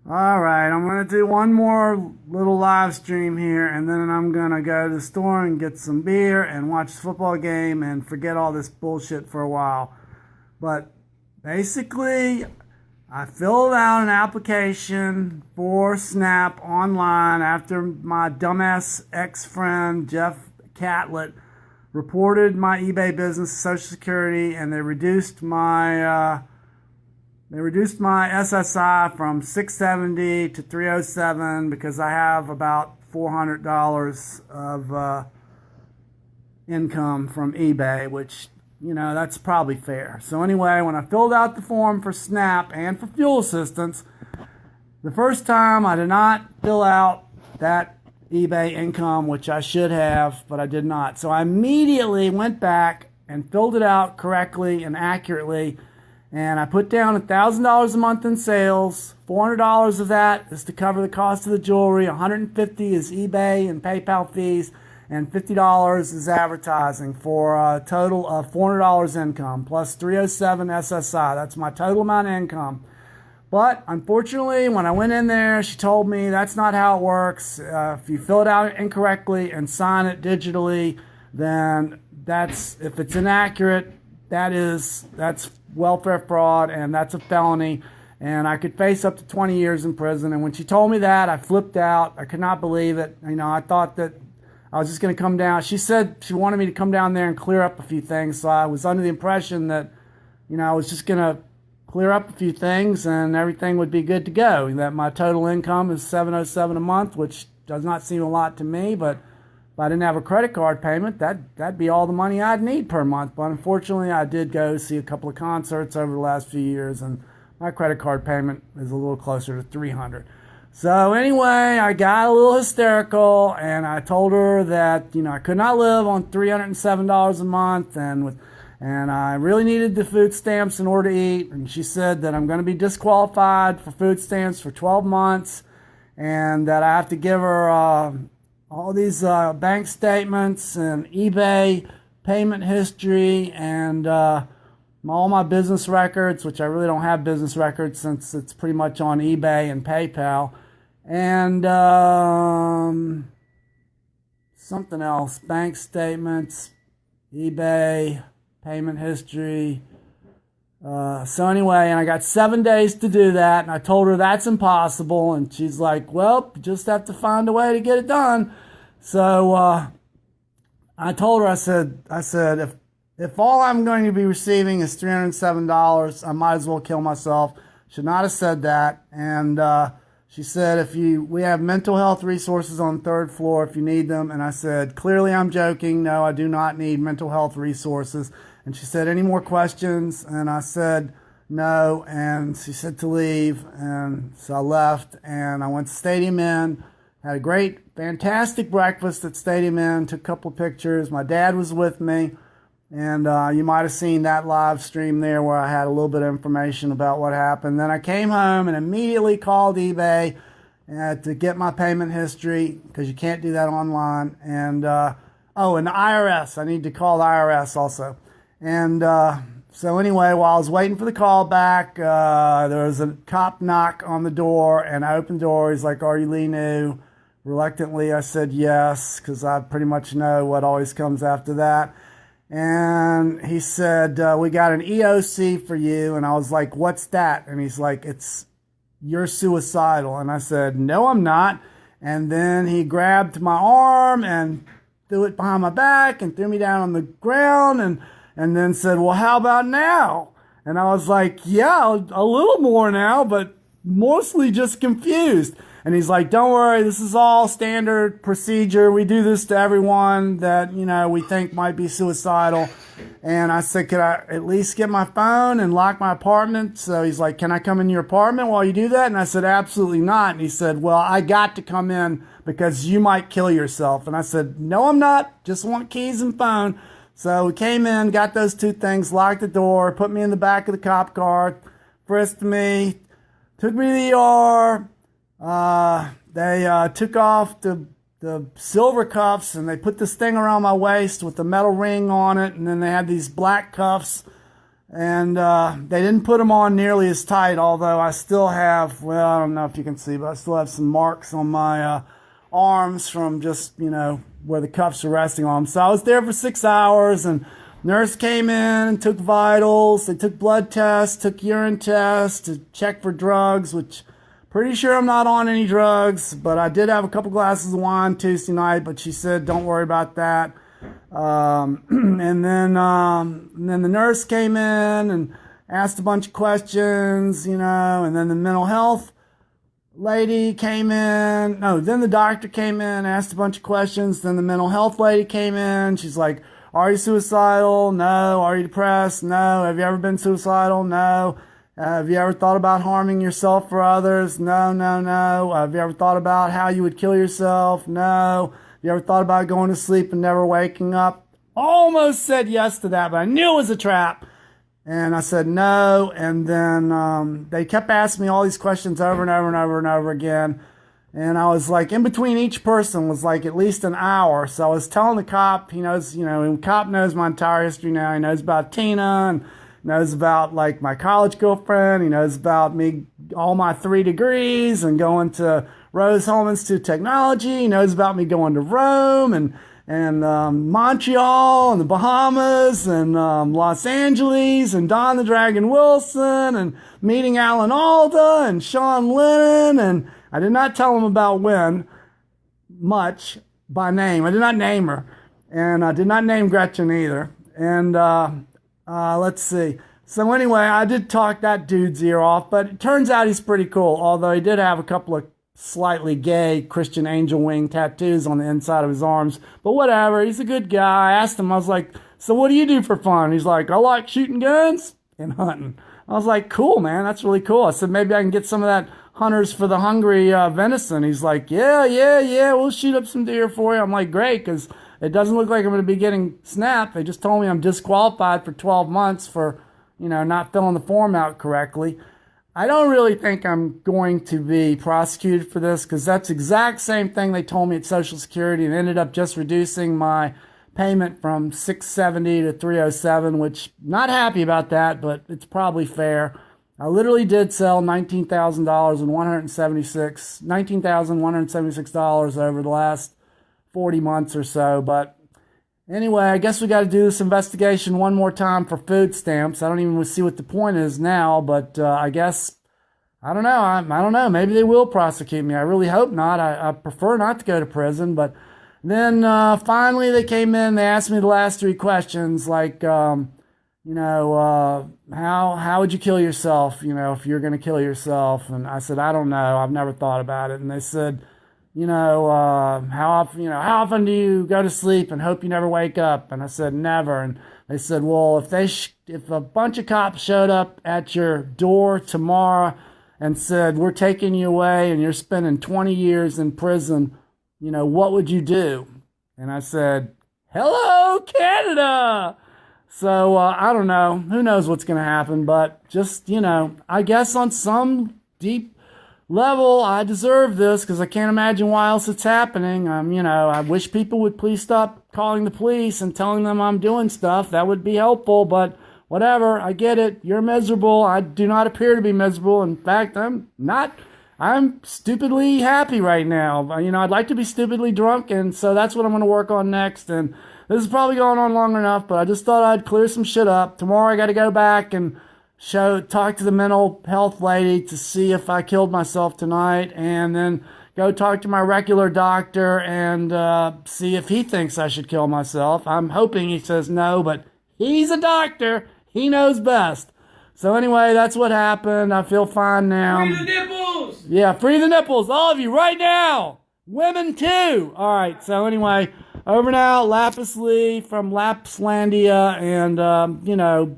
All right, I'm going to do one more little live stream here, and then I'm going to go to the store and get some beer and watch the football game and forget all this bullshit for a while. But basically, I filled out an application for Snap online after my dumbass ex-friend Jeff Catlett reported my eBay business to Social Security, and they reduced my SSI from 670 to 307 because I have about $400 of income from eBay, which, that's probably fair. So anyway, when I filled out the form for SNAP and for fuel assistance, the first time I did not fill out that eBay income, which I should have, but I did not. So I immediately went back and filled it out correctly and accurately, and I put down $1,000 a month in sales. $400 of that is to cover the cost of the jewelry. $150 is eBay and PayPal fees, and $50 is advertising for a total of $400 income plus 307 SSI. That's my total amount of income. But unfortunately, when I went in there, she told me that's not how it works. If you fill it out incorrectly and sign it digitally, then if it's inaccurate, that's welfare fraud, and that's a felony, and I could face up to 20 years in prison. And when she told me that, I flipped out. I could not believe it. I thought that I was just going to come down. She said she wanted me to come down there and clear up a few things, so I was under the impression that, I was just going to clear up a few things and everything would be good to go. That my total income is $707 a month, which does not seem a lot to me, but if I didn't have a credit card payment, that'd be all the money I'd need per month. But unfortunately, I did go see a couple of concerts over the last few years, and my credit card payment is a little closer to $300. So anyway, I got a little hysterical, and I told her that I could not live on $307 a month, and I really needed the food stamps in order to eat. And she said that I'm going to be disqualified for food stamps for 12 months, and that I have to give her all these bank statements and eBay payment history and all my business records, which I really don't have business records since it's pretty much on eBay and PayPal. And something else, bank statements, eBay, payment history. So anyway, and I got 7 days to do that, and I told her that's impossible, and she's like, well, you just have to find a way to get it done. So I told her, I said, if all I'm going to be receiving is $307, I might as well kill myself. Should not have said that. And she said, we have mental health resources on the third floor if you need them. And I said, clearly I'm joking. No, I do not need mental health resources. And she said, any more questions? And I said, no. And she said to leave. And so I left, and I went to Stadium Inn, had a great, fantastic breakfast at Stadium Inn, took a couple of pictures. My dad was with me. And you might have seen that live stream there where I had a little bit of information about what happened. Then I came home and immediately called eBay to get my payment history, because you can't do that online. And, and the IRS. I need to call the IRS also. And so anyway, while I was waiting for the call back, there was a cop knock on the door, and I opened the door. He's like, are you Lee New? Reluctantly, I said yes, because I pretty much know what always comes after that. And he said, we got an EOC for you. And I was like, what's that? And he's like, you're suicidal. And I said, no, I'm not. And then he grabbed my arm and threw it behind my back and threw me down on the ground and then said, well, how about now? And I was like, yeah, a little more now, but mostly just confused. And he's like, don't worry, this is all standard procedure. We do this to everyone that, we think might be suicidal. And I said, could I at least get my phone and lock my apartment? So he's like, can I come in your apartment while you do that? And I said, absolutely not. And he said, well, I got to come in because you might kill yourself. And I said, no, I'm not. Just want keys and phone. So we came in, got those two things, locked the door, put me in the back of the cop car, frisked me, took me to the ER. They took off the silver cuffs, and they put this thing around my waist with the metal ring on it, and then they had these black cuffs, And they didn't put them on nearly as tight, although I still have, well, I don't know if you can see, but I still have some marks on my arms from just, where the cuffs are resting on them. So I was there for 6 hours, and nurse came in and took vitals. They took blood tests, took urine tests to check for drugs, which pretty sure I'm not on any drugs, but I did have a couple glasses of wine Tuesday night, but she said, don't worry about that. And then the nurse came in and asked a bunch of questions, and then the mental health lady came in. No, then the doctor came in, asked a bunch of questions. Then the mental health lady came in. She's like, are you suicidal? No. Are you depressed? No. Have you ever been suicidal? No. Have you ever thought about harming yourself or others? No, no, no. Have you ever thought about how you would kill yourself? No. You ever thought about going to sleep and never waking up? Almost said yes to that, but I knew it was a trap. And I said no. And then they kept asking me all these questions over and over and over and over again. And I was like, in between each person was like at least an hour. So I was telling the cop, he knows, the cop knows my entire history now. He knows about Tina and knows about like my college girlfriend. He knows about me, all my 3 degrees and going to Rose Home Institute of Technology. He knows about me going to Rome and Montreal and the Bahamas and Los Angeles and Don the Dragon Wilson and meeting Alan Alda and Sean Lennon. And I did not tell him about Wynn much by name. I did not name her. And I did not name Gretchen either. And let's see. So anyway, I did talk that dude's ear off, but it turns out he's pretty cool, although he did have a couple of slightly gay Christian angel wing tattoos on the inside of his arms. But whatever, he's a good guy. I asked him, I was like, so what do you do for fun? He's like, I like shooting guns and hunting. I was like, cool, man, that's really cool. I said, maybe I can get some of that Hunters for the Hungry venison. He's like, yeah, we'll shoot up some deer for you. I'm like, great, because it doesn't look like I'm going to be getting snapped. They just told me I'm disqualified for 12 months for, not filling the form out correctly. I don't really think I'm going to be prosecuted for this because that's the exact same thing they told me at Social Security and ended up just reducing my payment from $670 to $307, which not happy about that, but it's probably fair. I literally did sell $19,176 over the last 40 months or so, but anyway, I guess we got to do this investigation one more time for food stamps. I don't even see what the point is now, but I guess, I don't know. I don't know. Maybe they will prosecute me. I really hope not. I prefer not to go to prison. But then finally they came in. They asked me the last 3 questions, like, how would you kill yourself, if you're going to kill yourself? And I said, I don't know. I've never thought about it. And they said, how often do you go to sleep and hope you never wake up? And I said, never. And they said, well, if a bunch of cops showed up at your door tomorrow and said, we're taking you away and you're spending 20 years in prison, what would you do? And I said, hello, Canada. So, I don't know. Who knows what's going to happen, but just, I guess on some deep level, I deserve this because I can't imagine why else it's happening. I wish people would please stop calling the police and telling them I'm doing stuff. That would be helpful, but whatever. I get it. You're miserable. I do not appear to be miserable. In fact, I'm not. I'm stupidly happy right now. I'd like to be stupidly drunk, and so that's what I'm going to work on next. And this is probably going on long enough, but I just thought I'd clear some shit up. Tomorrow I got to go back and talk to the mental health lady to see if I killed myself tonight, and then go talk to my regular doctor and see if he thinks I should kill myself. I'm hoping he says no, but he's a doctor. He knows best. So anyway, that's what happened. I feel fine now. Free the nipples! Yeah, free the nipples. All of you right now. Women too. All right, so anyway, over now, Lapis Lee from Lapslandia, and,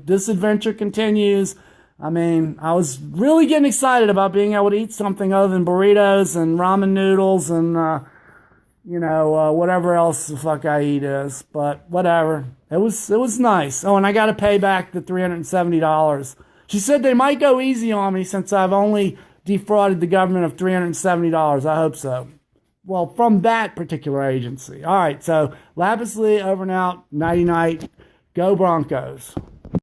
this adventure continues. I was really getting excited about being able to eat something other than burritos and ramen noodles and, whatever else the fuck I eat is. But whatever. It was nice. Oh, and I got to pay back the $370. She said they might go easy on me since I've only defrauded the government of $370. I hope so. Well, from that particular agency. All right, so Lapis Lee over and out. Nighty night. Go Broncos.